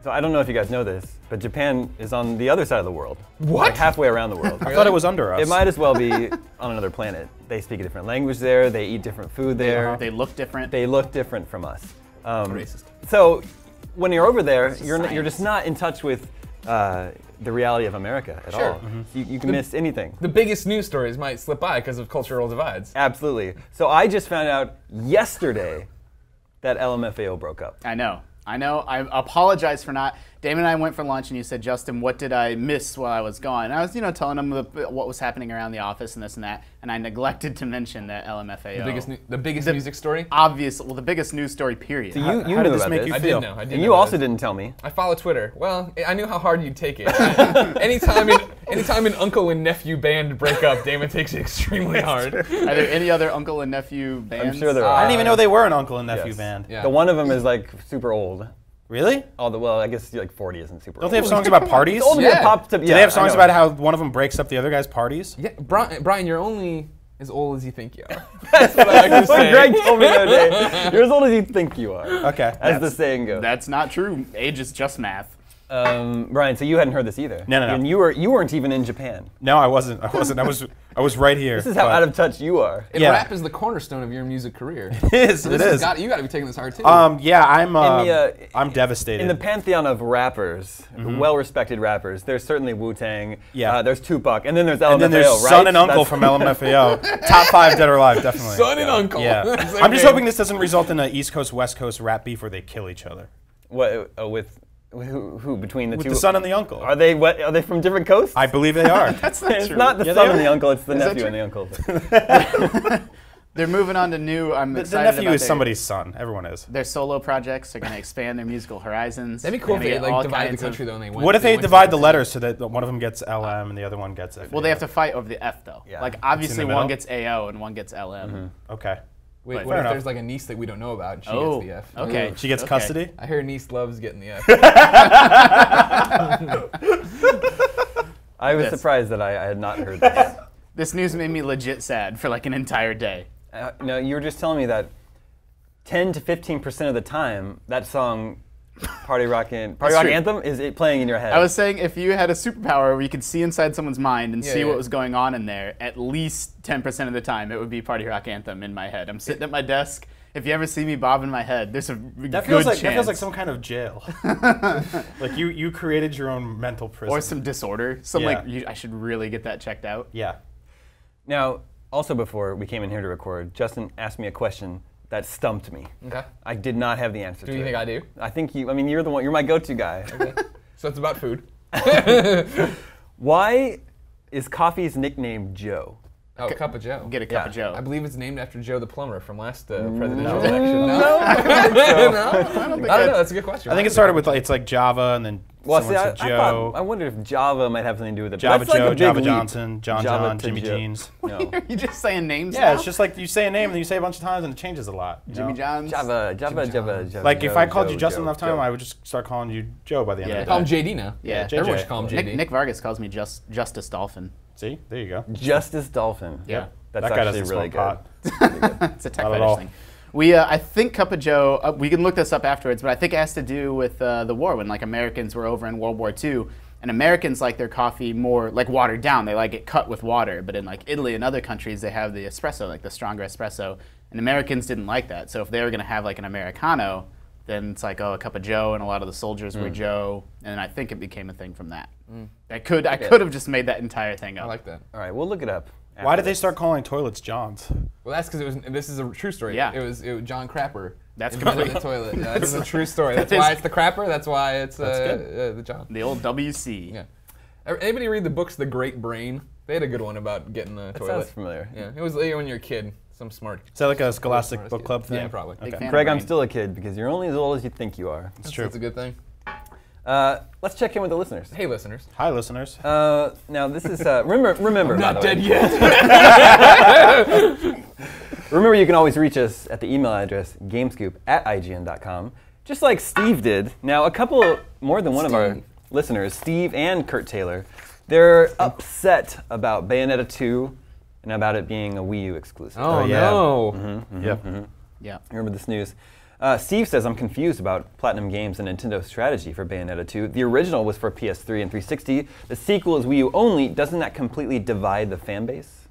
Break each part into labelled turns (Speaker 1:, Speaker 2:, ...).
Speaker 1: So I don't know if you guys know this, but Japan is on the other side of the world.
Speaker 2: What?
Speaker 1: Like halfway around the world.
Speaker 3: I thought it was under us.
Speaker 1: It might as well be on another planet. They speak a different language there. They eat different food there.
Speaker 4: They look different.
Speaker 1: They look different from us.
Speaker 2: Racist.
Speaker 1: So when you're over there, you're just not in touch with the reality of America at all. You can miss anything.
Speaker 2: The biggest news stories might slip by because of cultural divides.
Speaker 1: Absolutely. So I just found out yesterday that LMFAO broke up.
Speaker 4: I know. I apologize for not. Damon and I went for lunch, and you said, Justin, what did I miss while I was gone? And I was, telling him what was happening around the office and this and that, and I neglected to mention that LMFAO.
Speaker 2: The biggest music story?
Speaker 4: Obviously, well, the biggest news story, period.
Speaker 1: So you
Speaker 3: how
Speaker 1: knew
Speaker 3: did this
Speaker 1: about
Speaker 3: make
Speaker 1: this.
Speaker 3: you
Speaker 2: I
Speaker 3: feel?
Speaker 2: did know. I did
Speaker 1: And
Speaker 2: know
Speaker 1: you
Speaker 2: about
Speaker 1: also
Speaker 2: this.
Speaker 1: didn't tell me.
Speaker 2: I follow Twitter. Well, I knew how hard you'd take it. Anytime an uncle and nephew band break up, Damon takes it extremely hard.
Speaker 4: Are there any other uncle and nephew bands?
Speaker 1: I'm sure there are.
Speaker 3: I didn't even know they were an uncle and nephew
Speaker 1: Yes.
Speaker 3: band.
Speaker 2: Yeah.
Speaker 1: The one of them is like super old.
Speaker 3: Really?
Speaker 1: Well, I guess like 40 isn't super
Speaker 3: Don't
Speaker 1: old.
Speaker 3: they have songs about parties?
Speaker 1: It's old to be a pop to,
Speaker 3: Do they have songs about how one of them breaks up the other guy's parties?
Speaker 2: Yeah, Brian, you're only as old as you think you are. That's what I like to
Speaker 1: That's what
Speaker 2: say.
Speaker 1: Greg told me the other day. You're as old as you think you are.
Speaker 3: Okay.
Speaker 1: As the saying goes.
Speaker 4: That's not true. Age is just math.
Speaker 1: Brian, so you hadn't heard this either.
Speaker 3: No.
Speaker 1: And you weren't even in Japan.
Speaker 3: No, I wasn't. I was right here.
Speaker 1: This is how out of touch you are.
Speaker 2: And
Speaker 3: Yeah.
Speaker 2: rap is the cornerstone of your music career.
Speaker 3: It is.
Speaker 2: So
Speaker 3: It
Speaker 2: this
Speaker 3: is.
Speaker 2: you got to be taking this hard too.
Speaker 3: Yeah, I'm
Speaker 1: In
Speaker 3: devastated.
Speaker 1: the pantheon of rappers, well-respected rappers, there's certainly Wu-Tang.
Speaker 3: Yeah.
Speaker 1: There's Tupac, and then there's LMFAO,
Speaker 3: and then there's
Speaker 1: right?
Speaker 3: Son and Uncle
Speaker 1: That's-
Speaker 3: from LMFAO. Top 5 dead or alive, definitely.
Speaker 2: Son and Uncle.
Speaker 3: Yeah.
Speaker 2: Same
Speaker 3: I'm just
Speaker 2: name.
Speaker 3: hoping this doesn't result in an East Coast West Coast rap beef where they kill each other.
Speaker 1: What with who between the
Speaker 3: With
Speaker 1: two?
Speaker 3: the son and the uncle.
Speaker 1: Are they what? Are they from different coasts?
Speaker 3: I believe they are.
Speaker 4: That's not
Speaker 1: It's
Speaker 4: true.
Speaker 1: not the
Speaker 3: Yeah,
Speaker 1: son
Speaker 3: they
Speaker 1: and
Speaker 3: are.
Speaker 1: the uncle. It's the
Speaker 4: Is that
Speaker 1: nephew
Speaker 4: true?
Speaker 1: and the uncle.
Speaker 4: They're moving on to new. I'm
Speaker 3: The
Speaker 4: excited
Speaker 3: nephew
Speaker 4: about
Speaker 3: is somebody's son. Everyone is.
Speaker 4: Their solo projects are going to expand their musical horizons.
Speaker 2: That'd be cool if
Speaker 4: They're
Speaker 2: they
Speaker 4: gonna get all
Speaker 2: divided the
Speaker 4: kinds of-
Speaker 2: country though and they went.
Speaker 3: What if they
Speaker 2: went to
Speaker 3: divide the
Speaker 2: different
Speaker 3: letters so that one of them gets LM and the other one gets FAO?
Speaker 4: Well, they have to fight over the F though.
Speaker 1: Yeah.
Speaker 4: Like obviously
Speaker 3: middle?
Speaker 4: one gets AO and one gets LM.
Speaker 3: Okay.
Speaker 2: Wait,
Speaker 4: But-
Speaker 2: what
Speaker 3: Fair
Speaker 2: if
Speaker 3: enough.
Speaker 2: there's like a niece that we don't know about and she
Speaker 4: Oh,
Speaker 2: gets the F?
Speaker 4: okay.
Speaker 2: Ooh.
Speaker 3: She gets
Speaker 4: Okay.
Speaker 3: custody?
Speaker 2: I hear niece loves getting the F.
Speaker 1: I was
Speaker 4: Yes.
Speaker 1: surprised that I had not heard this.
Speaker 4: This news made me legit sad for like an entire day.
Speaker 1: No, you were just telling me that 10 to 15% of the time that song, Party Rock
Speaker 4: true.
Speaker 1: Anthem, is it playing in your head.
Speaker 4: I was saying if you had a superpower where you could see inside someone's mind and
Speaker 2: Yeah,
Speaker 4: see
Speaker 2: yeah.
Speaker 4: what was going on in there, at least 10% of the time it would be Party Rock Anthem in my head. I'm sitting at my desk. If you ever see me bobbing my head, there's a
Speaker 3: That
Speaker 4: good
Speaker 3: feels like
Speaker 4: chance.
Speaker 3: some kind of jail. Like you created your own mental prison.
Speaker 4: or some disorder. Some
Speaker 3: Yeah.
Speaker 4: I should really get that checked out.
Speaker 3: Yeah.
Speaker 1: Now, also before we came in here to record, Justin asked me a question that stumped me.
Speaker 2: Okay.
Speaker 1: I did not have the answer
Speaker 2: Do
Speaker 1: to
Speaker 2: you
Speaker 1: it.
Speaker 2: think I do?
Speaker 1: I think you're the one, you're my go-to guy.
Speaker 2: Okay. So it's about food.
Speaker 1: Why is coffee's nickname Joe?
Speaker 2: Oh, Cup of Joe.
Speaker 4: Get a cup
Speaker 1: Yeah.
Speaker 4: of Joe.
Speaker 2: I believe it's named after Joe the plumber from last presidential election.
Speaker 1: No.
Speaker 2: I don't know. That's a good question.
Speaker 3: I think it started with it's like Java and then
Speaker 1: Well, see,
Speaker 3: someone
Speaker 1: I
Speaker 3: said Joe.
Speaker 1: wondered if Java might have something to do with it. but
Speaker 3: Java
Speaker 1: that's like a
Speaker 3: Joe,
Speaker 1: big
Speaker 3: Java
Speaker 1: leap.
Speaker 3: Johnson, John
Speaker 1: Java
Speaker 3: John,
Speaker 1: to
Speaker 3: Jimmy
Speaker 1: Joe.
Speaker 3: Jeans.
Speaker 1: No.
Speaker 4: Are you just saying names
Speaker 3: Yeah,
Speaker 4: now?
Speaker 3: it's just like you say a name and then you say a bunch of times and it changes a lot. you
Speaker 4: Jimmy
Speaker 3: know?
Speaker 4: John's.
Speaker 1: Java.
Speaker 3: Like if
Speaker 1: Joe,
Speaker 3: I called you
Speaker 1: Joe,
Speaker 3: Justin
Speaker 1: Joe,
Speaker 3: enough time,
Speaker 1: Joe.
Speaker 3: I would just start calling you Joe by the end
Speaker 4: Yeah.
Speaker 3: of the
Speaker 2: Call him
Speaker 3: day.
Speaker 2: JD now.
Speaker 4: Yeah.
Speaker 3: JJ.
Speaker 2: Everyone should call him JD.
Speaker 4: Nick Vargas calls me Justice Dolphin.
Speaker 3: See, there you go.
Speaker 1: Justice Dolphin.
Speaker 4: Yeah.
Speaker 1: That's
Speaker 3: That guy
Speaker 1: actually
Speaker 3: doesn't
Speaker 1: really
Speaker 3: smoke
Speaker 1: good.
Speaker 3: pot.
Speaker 4: It's a tech
Speaker 3: Not at
Speaker 4: fetish
Speaker 3: all.
Speaker 4: thing. I think Cup of Joe, we can look this up afterwards, but I think it has to do with the war when like Americans were over in World War II. And Americans like their coffee more like watered down. They like it cut with water. But in like Italy and other countries, they have the espresso, like the stronger espresso. And Americans didn't like that. So if they were going to have like an Americano, then it's like, oh, a cup of Joe, and a lot of the soldiers were Joe. And I think it became a thing from that. I could have just made that entire thing up.
Speaker 2: I like that.
Speaker 1: All right, we'll look it up.
Speaker 3: Why did they start calling toilets Johns?
Speaker 2: Well, that's because this is a true story.
Speaker 4: Yeah.
Speaker 2: It was John Crapper.
Speaker 4: That's
Speaker 2: invented the toilet. Yeah, that's a true story. That's
Speaker 4: That
Speaker 2: why
Speaker 4: is-
Speaker 2: it's the Crapper. That's why it's
Speaker 3: good.
Speaker 2: the John.
Speaker 4: The old WC.
Speaker 2: Yeah. Anybody read the books The Great Brain? They had a good one about getting the
Speaker 1: That
Speaker 2: toilet.
Speaker 1: sounds familiar.
Speaker 2: Yeah, it was when you were a kid. Some smart.
Speaker 3: Is that like a Scholastic
Speaker 2: Smartest
Speaker 3: Book
Speaker 2: kid.
Speaker 3: Club thing?
Speaker 2: Yeah, probably.
Speaker 4: Big
Speaker 3: Okay.
Speaker 4: fan of
Speaker 1: Greg, I'm
Speaker 4: Brain.
Speaker 1: still a kid because you're only as old as you think you are.
Speaker 3: It's true.
Speaker 2: That's a good thing.
Speaker 1: Let's check in with the listeners.
Speaker 2: Hey, listeners.
Speaker 3: Hi, listeners.
Speaker 1: Now this is remember. by
Speaker 2: Not
Speaker 1: the way.
Speaker 2: dead yet.
Speaker 1: Remember, you can always reach us at the email address gamescoop@ign.com, just like Steve did. Now, more than one of our listeners, Steve and Kurt Taylor, they're upset about Bayonetta 2 and about it being a Wii U exclusive.
Speaker 2: Oh,
Speaker 3: yeah.
Speaker 2: no.
Speaker 3: Yep.
Speaker 4: Yeah.
Speaker 1: Remember this news. Steve says, I'm confused about Platinum Games and Nintendo's strategy for Bayonetta 2. The original was for PS3 and 360. The sequel is Wii U only. Doesn't that completely divide the fan base?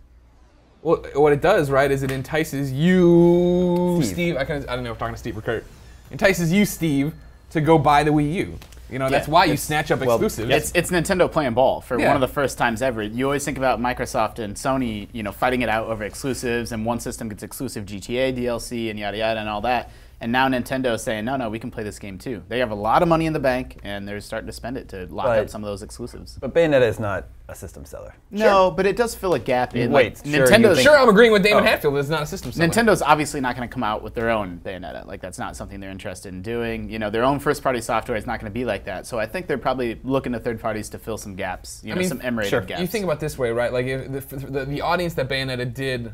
Speaker 2: Well, what it does, right, is it entices you, Steve. I don't know if I'm talking to Steve or Kurt. Entices you, Steve, to go buy the Wii U. You know, that's why you snatch up exclusives.
Speaker 4: It's Nintendo playing ball for one of the first times ever. You always think about Microsoft and Sony, you know, fighting it out over exclusives, and one system gets exclusive GTA, DLC, and yada yada and all that. And now Nintendo is saying, no, we can play this game too. They have a lot of money in the bank, and they're starting to spend it to lock up some of those exclusives.
Speaker 1: But Bayonetta is not a system seller.
Speaker 4: No, but it does fill a gap in.
Speaker 2: Sure, I'm agreeing with Damon Hatfield. It's not a system seller.
Speaker 4: Nintendo's obviously not going to come out with their own Bayonetta. Like, that's not something they're interested in doing. You know, their own first-party software is not going to be like that. So I think they're probably looking to third parties to fill some gaps. You know, some M-rated gaps.
Speaker 2: You think about it this way, right? Like, if the audience that Bayonetta did.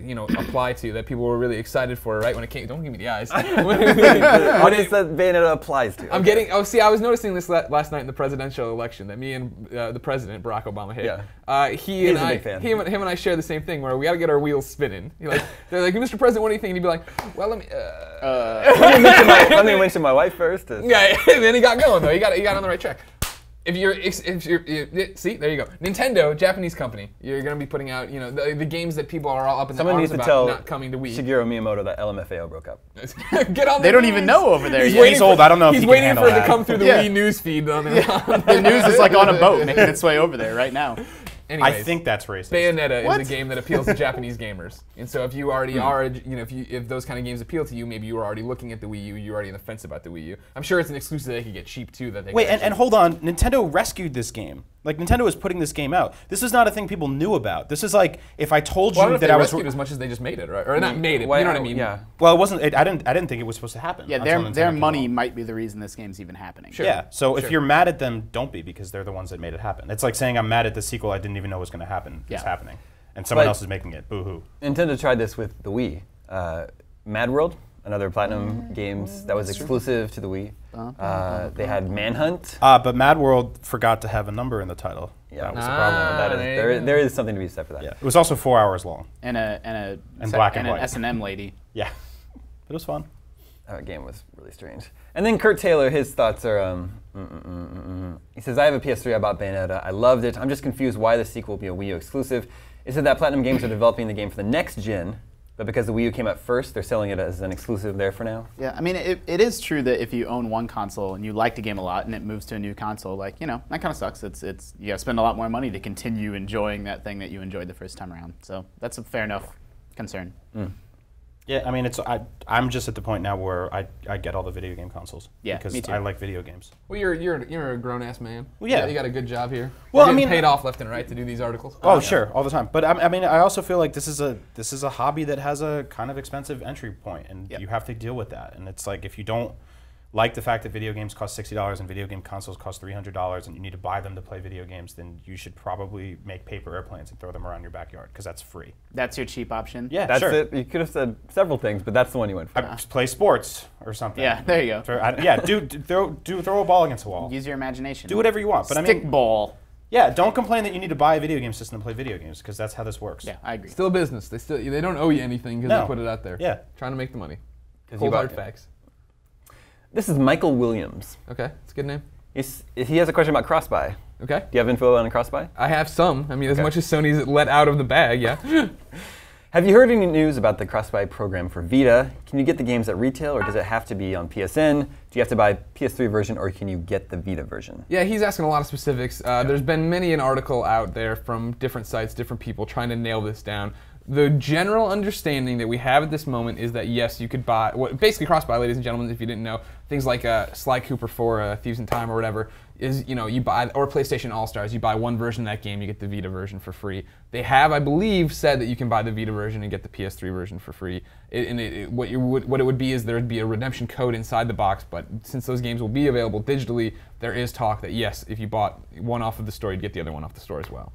Speaker 2: You know, apply to that people were really excited for, right? When it came, don't give me the eyes.
Speaker 1: The audience that Bayonetta applies to.
Speaker 2: I'm getting. Oh, see, I was noticing this last night in the presidential election that me and the president Barack Obama hit.
Speaker 1: Yeah.
Speaker 2: He's a big fan. Him and I share the same thing where we got to get our wheels spinning. They're like, Mr. President, what do you think? And he'd be like, well, let
Speaker 1: me mention my wife first.
Speaker 2: Yeah, and then he got going though. He got on the right track. If you're see, there you go. Nintendo, Japanese company. You're going to be putting out, you know, the games that people are all up in the arms about not coming to Wii.
Speaker 1: Shigeru Miyamoto that LMFAO broke up.
Speaker 2: Get on.
Speaker 4: They don't even know over there.
Speaker 3: He's old. I don't know if
Speaker 2: he's waiting for it to come through the Wii news feed.
Speaker 4: The news is like on a boat making its way over there right now.
Speaker 2: Anyways,
Speaker 3: I think that's racist.
Speaker 2: Bayonetta is a game that appeals to Japanese gamers, and so if you already are, you know, if those kind of games appeal to you, maybe you were already looking at the Wii U, you're already on the fence about the Wii U. I'm sure it's an exclusive that they could get cheap too. That they
Speaker 3: wait, and hold on, Nintendo rescued this game. Like, Nintendo is putting this game out. This is not a thing people knew about. This is like if I told you that I was
Speaker 2: rescued as much as they just made it, right? Or not made it. You know what I mean?
Speaker 1: Yeah.
Speaker 3: Well, it wasn't. I didn't think it was supposed to happen.
Speaker 4: Yeah, their money might be the reason this game's even happening.
Speaker 3: Sure. Yeah. So if you're mad at them, don't be, because they're the ones that made it happen. It's like saying I'm mad at the sequel I didn't even know was going to happen. It's happening, and someone else is making it. Boo-hoo.
Speaker 1: Nintendo tried this with the Wii. Mad World, another Platinum Games that was exclusive to the Wii. They had Manhunt.
Speaker 3: But Mad World forgot to have a number in the title.
Speaker 1: Yeah, that was the problem. There is something to be said for that.
Speaker 3: Yeah. It was also 4 hours long.
Speaker 4: And
Speaker 3: black and white.
Speaker 4: an S&M lady.
Speaker 3: Yeah. It was fun.
Speaker 1: That game was really strange. And then Kurt Taylor, his thoughts are, he says, I have a PS3, I bought Bayonetta, I loved it. I'm just confused why the sequel will be a Wii U exclusive. Is it that Platinum Games are developing the game for the next gen, but because the Wii U came out first, they're selling it as an exclusive there for now?
Speaker 4: Yeah, I mean, it is true that if you own one console and you like the game a lot and it moves to a new console, like, you know, that kind of sucks. It's you gotta spend a lot more money to continue enjoying that thing that you enjoyed the first time around. So that's a fair enough concern.
Speaker 3: Yeah, I mean, I'm just at the point now where I get all the video game consoles.
Speaker 4: Yeah,
Speaker 3: because
Speaker 4: me too.
Speaker 3: I like video games.
Speaker 2: Well, you're a grown ass man.
Speaker 3: Well, yeah,
Speaker 2: you got a good job here.
Speaker 3: Well,
Speaker 2: I mean, paid off left and right to do these articles.
Speaker 3: Oh, sure, all the time. But I mean, I also feel like this is a hobby that has a kind of expensive entry point, and you have to deal with that. And it's like, if you don't like the fact that video games cost $60 and video game consoles cost $300 and you need to buy them to play video games, then you should probably make paper airplanes and throw them around your backyard, because that's free.
Speaker 4: That's your cheap option?
Speaker 3: Yeah,
Speaker 1: that's
Speaker 3: sure.
Speaker 1: it. You could have said several things, but that's the one you went for.
Speaker 3: Play sports or something.
Speaker 4: Yeah, there you go.
Speaker 3: Throw a ball against a wall.
Speaker 4: Use your imagination.
Speaker 3: Do whatever you want. But
Speaker 4: Stick ball.
Speaker 3: Yeah, don't complain that you need to buy a video game system to play video games, because that's how this works.
Speaker 4: Yeah, I agree.
Speaker 2: Still a business. They don't owe you anything because they put it out there.
Speaker 3: Yeah.
Speaker 2: Trying to make the money.
Speaker 1: Cold hard
Speaker 2: facts.
Speaker 1: This is Michael Williams.
Speaker 2: Okay, it's a good name.
Speaker 1: He has a question about cross-buy.
Speaker 2: Okay.
Speaker 1: Do you have info on cross-buy?
Speaker 2: I have some. I mean, as much as Sony's let out of the bag, yeah.
Speaker 1: Have you heard any news about the cross-buy program for Vita? Can you get the games at retail, or does it have to be on PSN? Do you have to buy PS3 version, or can you get the Vita version?
Speaker 2: Yeah, he's asking a lot of specifics. There's been many an article out there from different sites, different people trying to nail this down. The general understanding that we have at this moment is that yes, you could buy, basically cross-buy, ladies and gentlemen, if you didn't know, things like Sly Cooper for Thieves in Time or whatever, is, you know, you buy, or PlayStation All-Stars, you buy one version of that game, you get the Vita version for free. They have, I believe, said that you can buy the Vita version and get the PS3 version for free. What it would be is there would be a redemption code inside the box, but since those games will be available digitally, there is talk that yes, if you bought one off of the store, you'd get the other one off the store as well.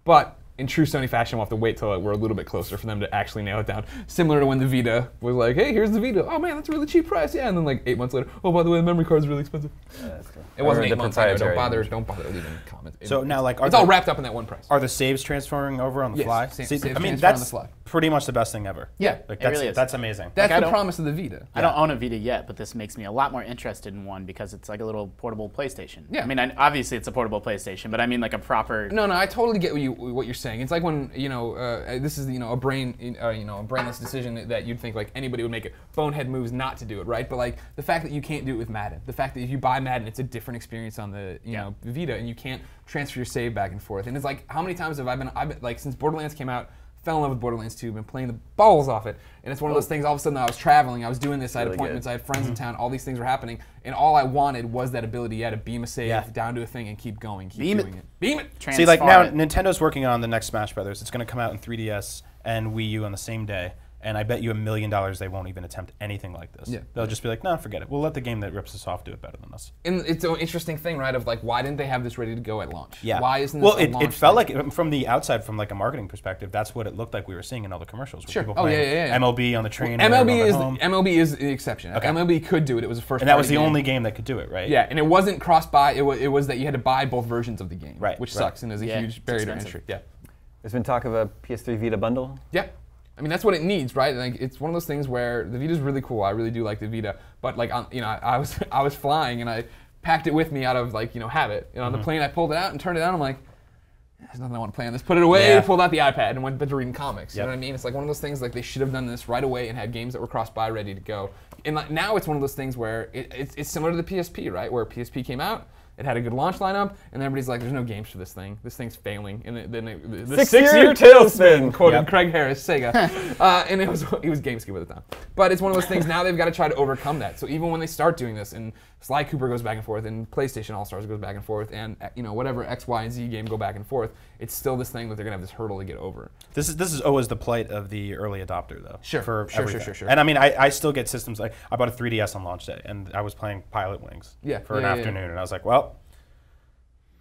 Speaker 2: But in true Sony fashion, we'll have to wait till we're a little bit closer for them to actually nail it down. Similar to when the Vita was like, hey, here's the Vita. Oh man, that's a really cheap price. Yeah, and then like 8 months later, oh, by the way, the memory card's really expensive.
Speaker 1: That's cool.
Speaker 2: It wasn't
Speaker 1: Or
Speaker 2: 8 months. I know,
Speaker 1: proprietary.
Speaker 2: don't bother leaving comments.
Speaker 3: So now, like,
Speaker 2: It's all wrapped up in that one price.
Speaker 3: Are the saves transferring over on the
Speaker 2: Yes,
Speaker 3: fly?
Speaker 2: saves
Speaker 3: I mean,
Speaker 2: transfer on the
Speaker 3: that's
Speaker 2: fly.
Speaker 3: pretty much the best thing ever.
Speaker 2: Yeah,
Speaker 3: Like,
Speaker 4: it
Speaker 3: that's,
Speaker 4: really is.
Speaker 3: that's amazing.
Speaker 2: That's
Speaker 4: I
Speaker 2: the
Speaker 4: don't-
Speaker 2: promise of the Vita.
Speaker 4: I don't own a Vita yet, but this makes me a lot more interested in one because it's like a little portable PlayStation.
Speaker 2: Yeah.
Speaker 4: I mean, obviously it's a portable PlayStation, but I mean like a proper.
Speaker 2: No, I totally get what you're saying. It's like when this is a brainless decision that you'd think like anybody would make it bonehead moves not to do it, right? But like the fact that you can't do it with Madden, the fact that if you buy Madden, it's a different experience on the Vita, and you can't transfer your save back and forth. And it's like how many times have I've been like since Borderlands came out. Fell in love with Borderlands 2, been playing the balls off it, and it's one of those things. All of a sudden, I was traveling, I was doing this, I had
Speaker 1: Really
Speaker 2: appointments,
Speaker 1: good.
Speaker 2: I had friends in town, all these things were happening, and all I wanted was that ability, to beam a save down to a thing and keep going, keep
Speaker 4: Beam it.
Speaker 2: doing it. Beam it.
Speaker 3: See, like now,
Speaker 4: Transform it.
Speaker 3: Nintendo's working on the next Smash Brothers. It's going to come out in 3DS and Wii U on the same day. And I bet you $1 million they won't even attempt anything like this.
Speaker 2: Yeah.
Speaker 3: They'll just be like, no, forget it. We'll let the game that rips us off do it better than us.
Speaker 2: And it's an interesting thing, right? Of like, why didn't they have this ready to go at launch?
Speaker 3: Yeah.
Speaker 2: Why isn't this
Speaker 3: well,
Speaker 2: a
Speaker 3: it
Speaker 2: launch
Speaker 3: felt
Speaker 2: thing?
Speaker 3: like from the outside, from like a marketing perspective, that's what it looked like we were seeing in all the commercials. With
Speaker 2: Sure.
Speaker 3: People
Speaker 2: Oh,
Speaker 3: playing
Speaker 2: yeah.
Speaker 3: MLB on the train. or on their home.
Speaker 2: MLB is the exception.
Speaker 3: Okay.
Speaker 2: MLB could do it. It was a first.
Speaker 3: And that was the
Speaker 2: game.
Speaker 3: only game that could do it, right?
Speaker 2: Yeah, and it wasn't cross-buy. It was that you had to buy both versions of the game,
Speaker 3: Right,
Speaker 2: which
Speaker 3: right.
Speaker 2: sucks and is a
Speaker 4: Yeah,
Speaker 2: huge
Speaker 4: it's
Speaker 2: barrier to
Speaker 4: expensive.
Speaker 2: entry. Yeah.
Speaker 1: There's been talk of a PS3 Vita bundle.
Speaker 2: Yeah. I mean, that's what it needs, right? Like, it's one of those things where the Vita's really cool. I really do like the Vita, but like, I was flying and I packed it with me out of like, habit. And on the plane, I pulled it out and turned it on. I'm like, there's nothing I want to play on this. Put it away.
Speaker 3: Yeah.
Speaker 2: Pulled out the iPad and went to reading comics. You
Speaker 3: Yep.
Speaker 2: know what I mean? It's like one of those things like they should have done this right away and had games that were cross-buy ready to go. And like now it's one of those things where it's similar to the PSP, right? Where PSP came out. It had a good launch lineup, and everybody's like, "There's no games for this thing. This thing's failing." And then the
Speaker 1: Six-year tailspin.
Speaker 2: quoted
Speaker 3: Yep.
Speaker 2: Craig Harris, Sega, and he was GameScoop at the time. But it's one of those things. Now they've got to try to overcome that. So even when they start doing this, and Sly Cooper goes back and forth, and PlayStation All Stars goes back and forth, and whatever X, Y, and Z game go back and forth, it's still this thing that they're gonna have this hurdle to get over.
Speaker 3: This is always the plight of the early adopter, though.
Speaker 2: Sure,
Speaker 3: For
Speaker 2: sure.
Speaker 3: everything. And I mean, I still get systems like I bought a 3DS on launch day, and I was playing Pilot Wings for an afternoon, and I was like, well.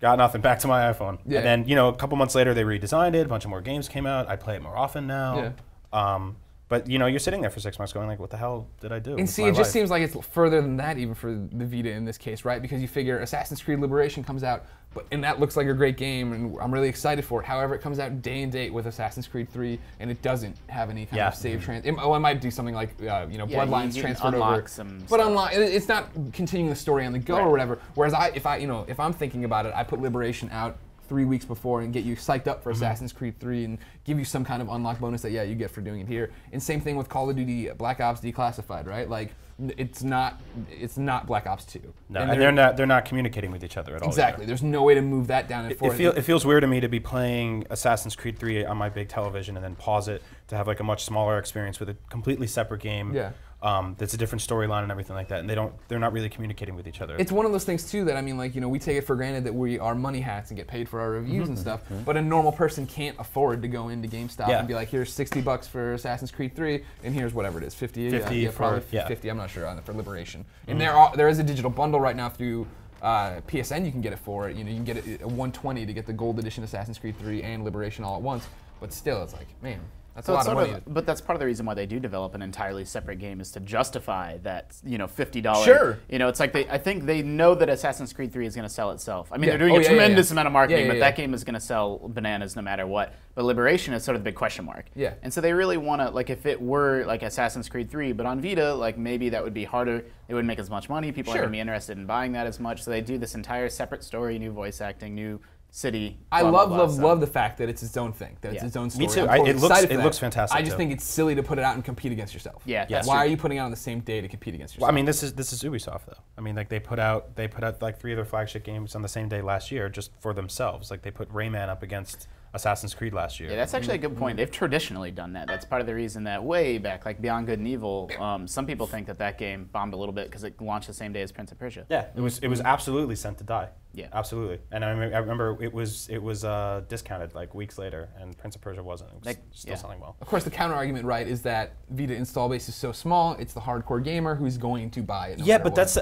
Speaker 3: Got nothing. Back to my iPhone.
Speaker 2: Yeah.
Speaker 3: And then, a couple months later, they redesigned it. A bunch of more games came out. I play it more often now.
Speaker 2: Yeah.
Speaker 3: But, you're sitting there for 6 months going like, what the hell did I do?
Speaker 2: And
Speaker 3: with
Speaker 2: see,
Speaker 3: my
Speaker 2: it just
Speaker 3: life?
Speaker 2: seems like it's further than that even for the Vita in this case, right? Because you figure Assassin's Creed Liberation comes out, and that looks like a great game, and I'm really excited for it. However, it comes out day and date with Assassin's Creed 3, and it doesn't have any kind of save trans. It might do something like Bloodlines
Speaker 4: you
Speaker 2: transferred
Speaker 4: unlock
Speaker 2: over,
Speaker 4: some
Speaker 2: but
Speaker 4: stuff.
Speaker 2: it's not continuing the story on the go or whatever. Whereas if I'm thinking about it, I put Liberation out 3 weeks before and get you psyched up for Assassin's Creed 3 and give you some kind of unlock bonus that you get for doing it here. And same thing with Call of Duty Black Ops Declassified, right? Like it's not Black Ops 2.
Speaker 3: No, and they're not communicating with each other at all.
Speaker 2: Exactly. There's no way to move that down and forth.
Speaker 3: It feels weird to me to be playing Assassin's Creed 3 on my big television and then pause it to have like a much smaller experience with a completely separate game.
Speaker 2: Yeah.
Speaker 3: That's a different storyline and everything like that, and they're not really communicating with each other.
Speaker 2: It's one of those things too that we take it for granted that we are money hats and get paid for our reviews and stuff. But a normal person can't afford to go into GameStop and be like, "Here's $60 for Assassin's Creed 3, and here's whatever it is, 50, probably 50. I'm not sure on it for Liberation." And there is a digital bundle right now through PSN. You can get it for it. You can get it at $120 to get the gold edition Assassin's Creed 3 and Liberation all at once. But still, it's like, man. That's a lot of money.
Speaker 4: But that's part of the reason why they do develop an entirely separate game is to justify that $50.
Speaker 2: Sure.
Speaker 4: It's like I think they know that Assassin's Creed 3 is going to sell itself. I mean,
Speaker 2: Yeah.
Speaker 4: they're doing
Speaker 2: Oh,
Speaker 4: a
Speaker 2: yeah,
Speaker 4: tremendous amount of marketing, but
Speaker 2: yeah.
Speaker 4: that game is going to sell bananas no matter what. But Liberation is sort of the big question mark.
Speaker 2: Yeah.
Speaker 4: And so they really want to, like, if it were like Assassin's Creed 3, but on Vita, like maybe that would be harder. It wouldn't make as much money. People aren't going to be interested in buying that as much. So they do this entire separate story, new voice acting, new city.
Speaker 2: I
Speaker 4: blah, blah, blah,
Speaker 2: love the fact that it's its own thing, that it's its own story.
Speaker 3: Me too.
Speaker 2: I'm totally
Speaker 3: It
Speaker 2: excited for that.
Speaker 3: looks fantastic,
Speaker 2: I just
Speaker 3: too.
Speaker 2: think it's silly to put it out and compete against yourself.
Speaker 4: Yeah, that's
Speaker 2: Why
Speaker 4: true.
Speaker 2: are you putting it out on the same day to compete against yourself?
Speaker 3: Well, I mean, this is Ubisoft though. I mean, like they put out like 3 of their flagship games on the same day last year just for themselves. Like they put Rayman up against Assassin's Creed last year.
Speaker 4: Yeah, that's actually a good point. They've traditionally done that. That's part of the reason that way back, like Beyond Good and Evil, some people think that game bombed a little bit because it launched the same day as Prince of Persia.
Speaker 3: Yeah, it was absolutely sent to die.
Speaker 4: Yeah.
Speaker 3: Absolutely. And I remember it was discounted like weeks later, and Prince of Persia wasn't. It was still selling well.
Speaker 2: Of course, the counter argument, right, is that Vita install base is so small, it's the hardcore gamer who's going to buy it.
Speaker 3: Yeah, but that's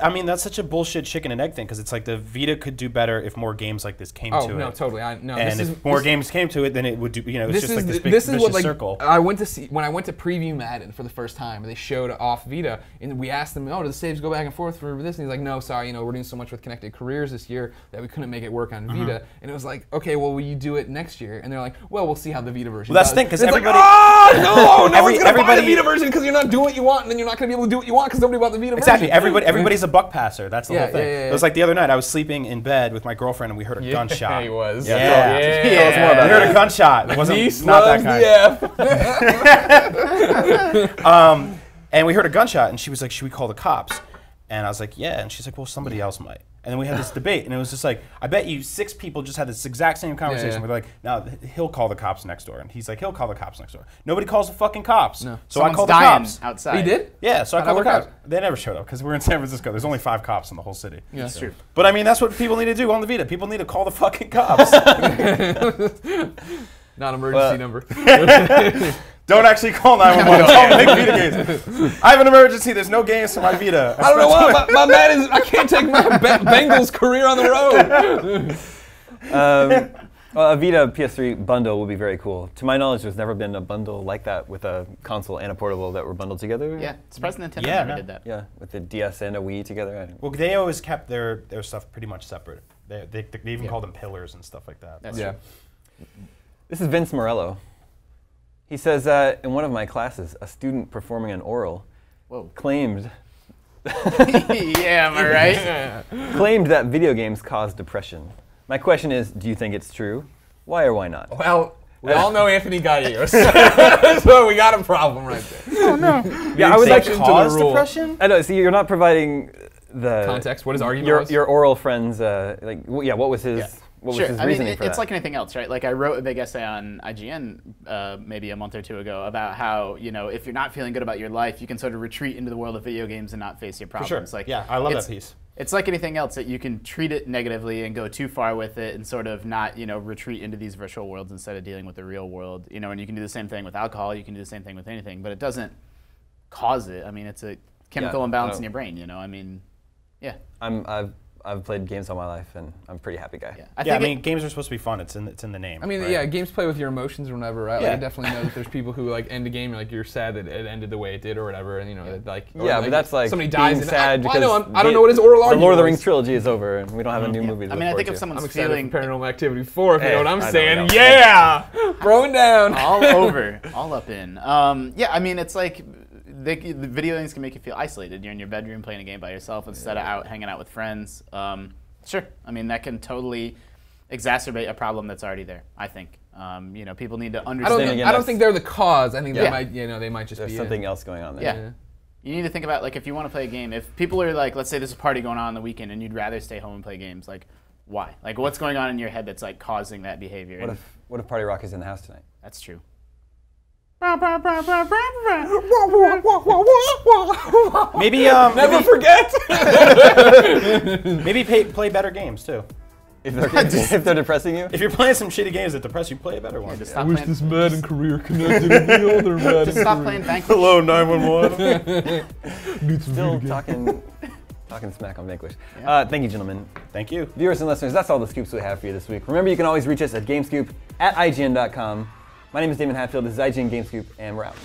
Speaker 3: such a bullshit chicken and egg thing, because it's like the Vita could do better if more games like this came to it.
Speaker 2: Oh, no, totally.
Speaker 3: And if more games came to it, then it would do, it's just like this big vicious circle.
Speaker 2: I went to see, when I went to preview Madden for the first time, they showed off Vita, and we asked them, oh, do the saves go back and forth for this? And he's like, no, sorry, we're doing so much with connected careers this year that we couldn't make it work on Vita. And it was like, okay, well, will you do it next year? And they're like, well, we'll see how the Vita version
Speaker 3: Well, that's
Speaker 2: does.
Speaker 3: the thing, because
Speaker 2: Like,
Speaker 3: everybody...
Speaker 2: oh, no one's going to buy the Vita version because you're not doing what you want, and then you're not going to be able to do what you want because nobody bought the Vita
Speaker 3: Exactly.
Speaker 2: version.
Speaker 3: Everybody's a buck passer. That's the whole thing.
Speaker 2: Yeah.
Speaker 3: It was like the other night, I was sleeping in bed with my girlfriend, and we heard a gunshot.
Speaker 2: He was.
Speaker 3: Yeah.
Speaker 2: Tell us more about
Speaker 3: We heard a gunshot. It wasn't not that kind. And we heard a gunshot, and she was like, should we call the cops? And I was like, yeah. And she's like, well, somebody else might. And then we had this debate, and it was just like, I bet you 6 people just had this exact same conversation. We're like, no, he'll call the cops next door. And he's like, he'll call the cops next door. Nobody calls the fucking cops.
Speaker 2: No.
Speaker 3: So I called the
Speaker 4: dying
Speaker 3: cops.
Speaker 4: outside.
Speaker 2: He did?
Speaker 3: Yeah, so I
Speaker 2: How'd
Speaker 3: called the
Speaker 2: that work
Speaker 3: cops. They never showed up because we're in San Francisco. There's only 5 cops in the whole city.
Speaker 2: Yeah.
Speaker 4: That's true.
Speaker 3: But I mean, that's what people need to do on the Vita. People need to call the fucking cops.
Speaker 2: Not emergency number.
Speaker 3: Don't actually call 911. Don't make Vita games. I have an emergency. There's no games for my Vita.
Speaker 2: I don't know why. My man is. I can't take my Bengals career on the road.
Speaker 1: Well, a Vita PS3 bundle would be very cool. To my knowledge, there's never been a bundle like that with a console and a portable that were bundled together.
Speaker 4: Yeah, surprised Nintendo never did that.
Speaker 1: Yeah, with the DS and a Wii together.
Speaker 3: Well, they always kept their stuff pretty much separate. They even called them pillars and stuff like that.
Speaker 4: That's true.
Speaker 1: This is Vince Morello. He says, in one of my classes, a student performing an oral claimed
Speaker 4: yeah, am I right?
Speaker 1: claimed that video games cause depression. My question is, do you think it's true? Why or why not?
Speaker 2: Well, we all know Anthony Gallegos, so we got a problem right there.
Speaker 4: Oh no.
Speaker 1: Yeah, I would like to
Speaker 3: cause depression.
Speaker 1: I know. See, you're not providing the
Speaker 2: Context. What his argument was?
Speaker 1: Your oral friend's what was his?
Speaker 4: Yeah.
Speaker 1: What was his reasoning for that?
Speaker 4: It's like anything else, right? Like I wrote a big essay on IGN maybe a month or 2 ago about how, if you're not feeling good about your life, you can sort of retreat into the world of video games and not face your problems.
Speaker 3: For sure.
Speaker 4: Like,
Speaker 3: yeah, I love that piece.
Speaker 4: It's like anything else that you can treat it negatively and go too far with it and sort of not, retreat into these virtual worlds instead of dealing with the real world. And you can do the same thing with alcohol, you can do the same thing with anything, but it doesn't cause it. I mean, it's a chemical imbalance in your brain, I mean, yeah.
Speaker 1: I've played games all my life, and I'm a pretty happy guy.
Speaker 4: Yeah,
Speaker 3: I mean, games are supposed to be fun. It's in the name.
Speaker 2: I mean,
Speaker 3: right?
Speaker 2: games play with your emotions or whatever, right?
Speaker 3: Yeah.
Speaker 2: Like, I definitely know that there's people who end a game, like you're sad that it ended the way it did or whatever, and
Speaker 1: But that's like
Speaker 2: somebody dies.
Speaker 1: being sad because
Speaker 2: I don't know what his oral argument
Speaker 1: the Lord of the
Speaker 2: was.
Speaker 1: Rings trilogy is over, and we don't have a new movie to
Speaker 4: I mean, I think if
Speaker 1: I'm
Speaker 4: someone's
Speaker 2: excited
Speaker 4: feeling
Speaker 2: for Paranormal Activity 4, if you know what I'm
Speaker 1: I
Speaker 2: saying.
Speaker 1: know.
Speaker 2: Yeah! Throwing down.
Speaker 4: all over, all up in. Yeah, I mean, it's like the video games can make you feel isolated. You're in your bedroom playing a game by yourself instead of out hanging out with friends. Sure, I mean, that can totally exacerbate a problem that's already there, I think. People need to understand.
Speaker 2: I don't think they're the cause. I think they might just
Speaker 1: There's
Speaker 2: be
Speaker 1: something else going on there.
Speaker 4: Yeah. You need to think about, if you want to play a game, if people are like, let's say there's a party going on the weekend and you'd rather stay home and play games, why? What's going on in your head that's causing that behavior?
Speaker 1: What if Party Rock is in the house tonight?
Speaker 4: That's true.
Speaker 3: Maybe
Speaker 2: Never forget!
Speaker 3: maybe play better games too.
Speaker 1: If they're depressing you?
Speaker 3: If you're playing some shitty games that depress you, play a better one.
Speaker 4: Just
Speaker 2: I
Speaker 4: stop
Speaker 2: wish
Speaker 4: playing.
Speaker 2: this Madden career connected with the other Madden
Speaker 4: Just stop
Speaker 2: career.
Speaker 4: playing Vanquish.
Speaker 3: Hello, 911.
Speaker 2: Need some
Speaker 1: Still
Speaker 2: video games.
Speaker 1: talking smack on Vanquish. Thank you, gentlemen.
Speaker 3: Thank you.
Speaker 1: Viewers and listeners, that's all the scoops we have for you this week. Remember, you can always reach us at GameScoop@IGN.com. My name is Damon Hatfield. This is IGN GameScoop, and we're out.